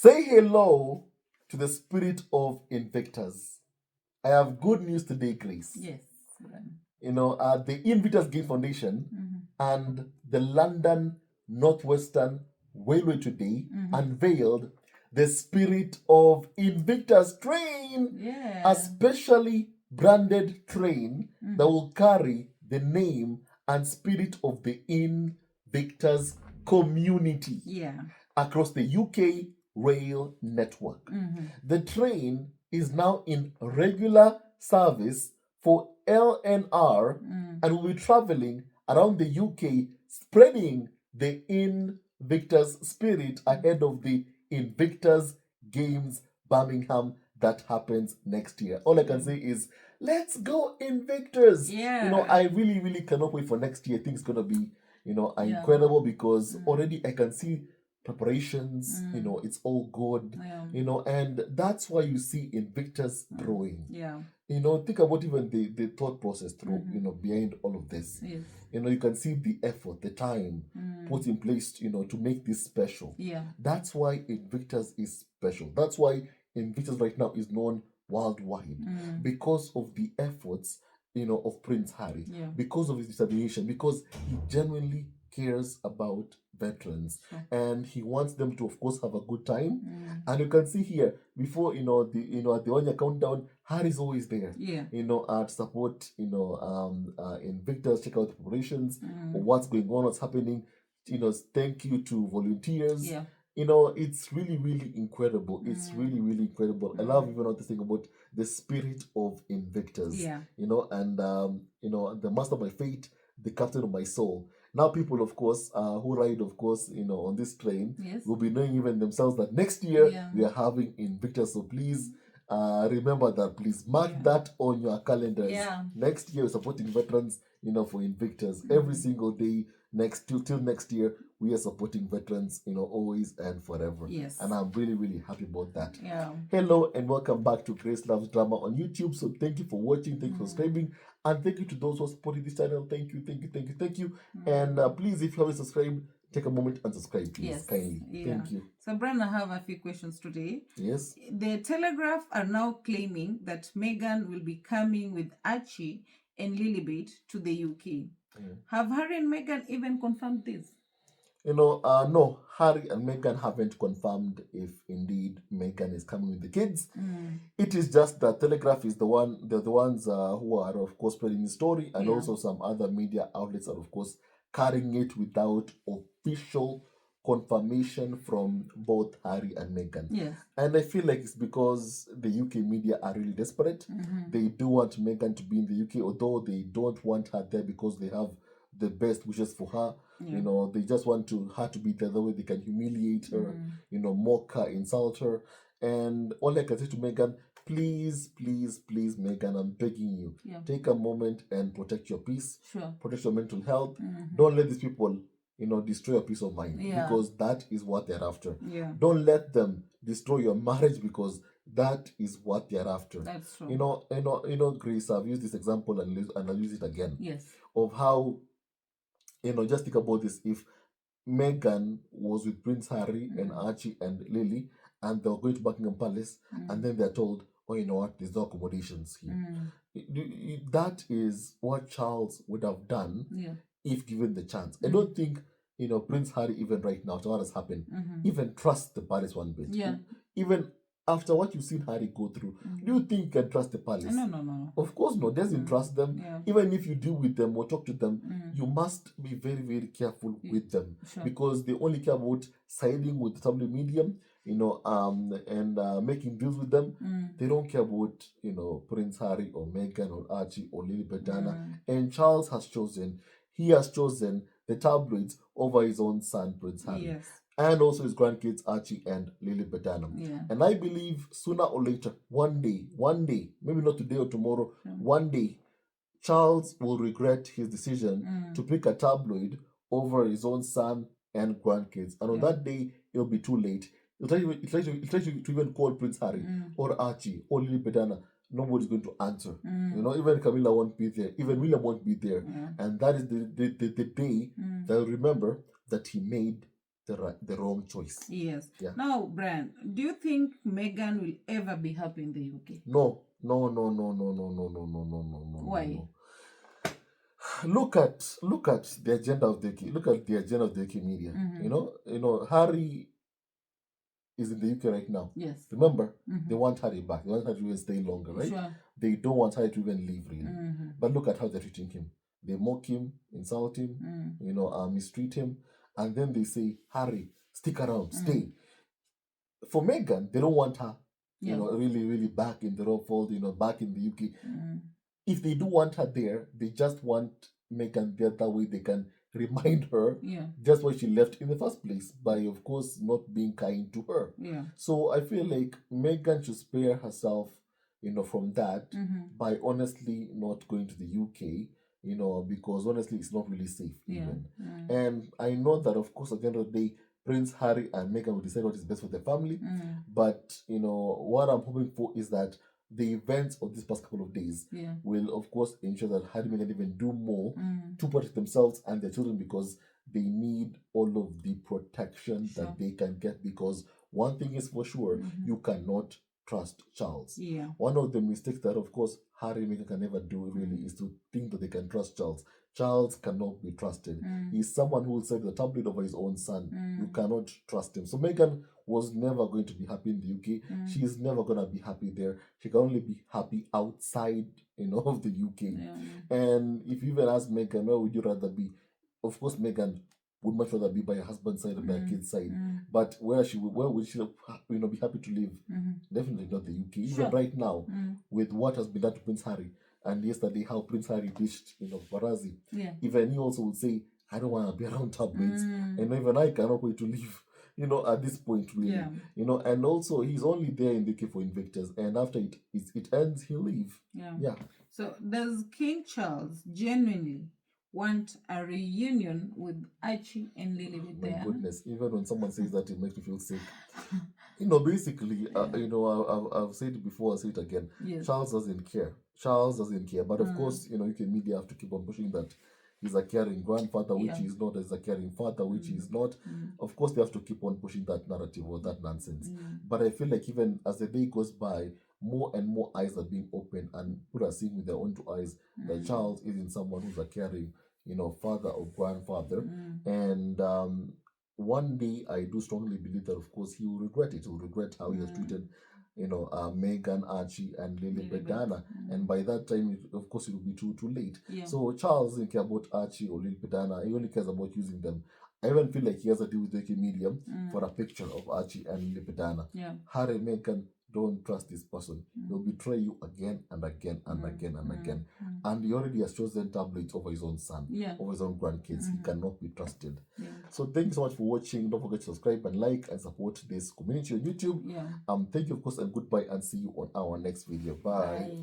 Say hello to the spirit of Invictus. I have good news today, Grace. Yes. The Invictus Game Foundation and the London Northwestern Railway today unveiled the spirit of Invictus train, a specially branded train that will carry the name and spirit of the Invictus community across the UK rail network. The train is now in regular service for LNR and will be traveling around the UK, spreading the Invictus spirit ahead of the Invictus Games Birmingham that happens next year. All I can say is, let's go Invictus! I really, really cannot wait for next year. I think it's going to be, incredible because already I can see preparations, it's all good, and that's why you see Invictus growing. Think about even the thought process through, behind all of this. You can see the effort, the time put in place, to make this special. That's why Invictus is special. That's why Invictus right now is known worldwide because of the efforts, of Prince Harry, because of his determination, because he genuinely cares about veterans and he wants them to, of course, have a good time. And you can see here before at the 1 year countdown, Harry's always there to support Invictus, check out the preparations, what's going on, what's happening, thank you to volunteers. It's really, really incredible. It's really, really incredible. I love even this thing about the spirit of Invictus. And the master of my fate, the captain of my soul. Now, people, of course, who ride, of course, on this train will be knowing even themselves that next year we are having Invictus. So please remember that. Please mark that on your calendars. Next year, we're supporting veterans, for Invictus every single day. Till next year, we are supporting veterans, always and forever. And I'm really, really happy about that. Hello and welcome back to Grace Loves Drama on YouTube. So thank you for watching, thank you for subscribing, and thank you to those who are supporting this channel. Thank you. And please, if you haven't subscribed, take a moment and subscribe, please, kindly. Thank you. So, Brian, I have a few questions today. Yes. The Telegraph are now claiming that Meghan will be coming with Archie and Lili to the UK. Have Harry and Meghan even confirmed this? No, Harry and Meghan haven't confirmed if indeed Meghan is coming with the kids. It is just that Telegraph is they're the ones who are, of course, spreading the story, and also some other media outlets are, of course, carrying it without official confirmation from both Harry and Meghan. And I feel like it's because the UK media are really desperate. They do want Meghan to be in the UK, although they don't want her there because they have the best wishes for her. They just want her to be there, the way they can humiliate her, mock her, insult her. And all I can say to Meghan, please, Meghan, I'm begging you, take a moment and protect your peace, protect your mental health. Don't let these people, destroy your peace of mind, because that is what they're after. Don't let them destroy your marriage, because that is what they're after. That's true. Grace, I've used this example and I'll use it again. Of how, just think about this. If Meghan was with Prince Harry and Archie and Lili, and they're going to Buckingham Palace, and then they're told, oh, you know what, there's no accommodations here. That is what Charles would have done if given the chance. I don't think, Prince Harry, even right now, to what has happened, even trusts the palace one bit. Even after what you've seen Harry go through, do you think you can trust the palace? No. Of course not. Doesn't trust them. Even if you deal with them or talk to them, you must be very, very careful with them, because they only care about siding with the tabloid medium, and making deals with them. They don't care about, Prince Harry or Meghan or Archie or Lili Bedana. And Charles has chosen the tabloids over his own son, Prince Harry. And also his grandkids, Archie and Lili Bedana. And I believe sooner or later, one day, maybe not today or tomorrow, one day, Charles will regret his decision to pick a tabloid over his own son and grandkids. And on that day, it'll be too late. He'll try to even call Prince Harry or Archie or Lili Bedana. Nobody's going to answer. Even Camilla won't be there. Even William won't be there. And that is the day they'll remember that he made the wrong choice. Yes. Yeah. Now, Brian, do you think Meghan will ever be happy in the UK? No. Why? No. Look at the agenda of the UK media. You know, Harry is in the UK right now. Yes. Remember, they want Harry back. They want Harry to even stay longer, right? Sure. They don't want Harry to even leave, really. But look at how they're treating him. They mock him, insult him, mistreat him, and then they say, Harry, stick around, stay. For Meghan, they don't want her, really, really back in the rough fold, back in the UK. If they do want her there, they just want Meghan there. That way they can remind her just why she left in the first place, by, of course, not being kind to her. Yeah. So I feel like Meghan should spare herself, from that by honestly not going to the UK, because honestly it's not really safe even. And I know that, of course, at the end of the day, Prince Harry and Meghan will decide what is best for their family. But, what I'm hoping for is that the events of this past couple of days will, of course, ensure that Harry and Meghan even do more to protect themselves and their children, because they need all of the protection that they can get. Because one thing is for sure, you cannot trust Charles. Yeah. One of the mistakes that, of course, Harry and Meghan can never do really is to think that they can trust Charles. Charles cannot be trusted. He's someone who will set the tablet over his own son. You cannot trust him. So Meghan was never going to be happy in the UK. She is never going to be happy there. She can only be happy outside, of the UK. And if you even ask Meghan, where would you rather be? Of course, Meghan would much rather be by her husband's side or by her kid's side. But where would she be happy to live? Definitely not the UK. Even right now, with what has been done to Prince Harry, and yesterday how Prince Harry dished, Barazi. Even he also would say, I don't want to be around tabloids. And even I cannot wait to leave, at this point, really. And also he's only there in the UK for Invictus, and after it ends, he'll leave. Yeah. So does King Charles genuinely want a reunion with Archie and Lili there? My goodness, even when someone says that, it makes me feel sick. Basically, I've said it before, I'll say it again. Yes. Charles doesn't care. But of course, UK media have to keep on pushing that he's a caring grandfather, which he's not, as a caring father, which he's not. Of course, they have to keep on pushing that narrative or that nonsense. But I feel like even as the day goes by, more and more eyes are being opened, and people are seeing with their own two eyes that Charles isn't someone who's a caring, father or grandfather. And one day, I do strongly believe that, of course, he will regret it. He will regret how he has treated, Meghan, Archie, and Lili Pedana. And by that time, of course, it will be too late. So Charles doesn't care about Archie or Lili Pedana. He only cares about using them. I even feel like he has a deal with the UK media for a picture of Archie and Lili Pedana. Harry and Meghan, don't trust this person. He'll betray you again and again and again and again. And he already has chosen tabloids over his own son, over his own grandkids. He cannot be trusted. So thank you so much for watching. Don't forget to subscribe and like and support this community on YouTube. Thank you, of course, and goodbye, and see you on our next video. Bye.